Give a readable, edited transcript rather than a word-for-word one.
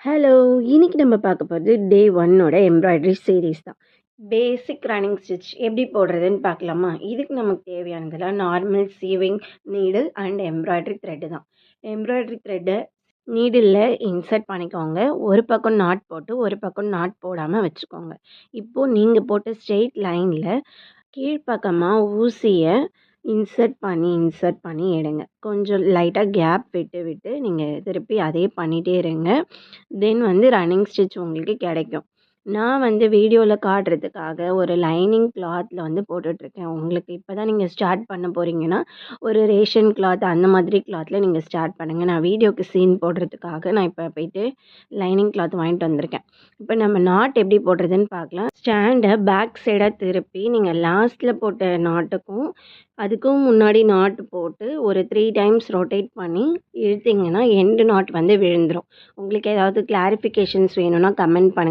Hello! இன்னைக்கு நம்ம பார்க்க போறது டே 1 எம்ப்ராய்டரி சீரிஸ் தான். பேசிக் ரன்னிங் ஸ்டிச் எப்படி போடுறதுன்னு பார்க்கலாமா? இதுக்கு நமக்கு தேவையானதெல்லாம் normal சீவிங் needle and embroidery thread தான். எம்ப்ராய்டரி த்ரெட்ட நீடில்ல இன்சர்ட் பண்ணிக்கோங்க. ஒரு பக்கம் நாட் போட்டு, ஒரு பக்கம் நாட் போடாம வச்சுக்கோங்க. இப்போ நீங்க போட்ட ஸ்ட்ரெய்ட் லைன்ல கீழ்ப்பக்கமா ஊசிய இன்சர்ட் பண்ணி எடுங்க. கொஞ்சம் லைட்டா கேப் விட்டு விட்டு நீங்க திருப்பி அதே பண்ணிட்டே இருங்க. தென் ரன்னிங் ஸ்டிச் உங்களுக்கு கிடைக்கும். நான் வீடியோல காட்டுறதுக்காக ஒரு லைனிங் கிளாத்ல போட்டுட்ருக்கேன். உங்களுக்கு இப்ப தான் நீங்க ஸ்டார்ட் பண்ண போறீங்கன்னா, ஒரு ரேஷன் கிளாத் அந்த மாதிரி கிளாத்ல நீங்க ஸ்டார்ட் பண்ணுங்க. நான் வீடியோக்கு சீன் போடுறதுக்காக நான் இப்ப போயிட்டு லைனிங் கிளாத் வாங்கிட்டு வந்திருக்கேன். இப்ப நம்ம நாட் எப்படி போடுறதுன்னு பார்க்கலாம். ஸ்டாண்ட பேக் சைடா திருப்பி நீங்க லாஸ்ட்ல போட்ட நாட்டுக்கும், அதுக்கும் முன்னாடி நாட் போட்டு ஒரு 3 டைம்ஸ் ரொட்டேட் பண்ணி இழுத்தீங்கன்னா, எண்டு நாட் விழுந்துரும். உங்களுக்கு ஏதாவது கிளாரிஃபிகேஷன்ஸ் வேணும்னா கமெண்ட் பண்ணுங்க.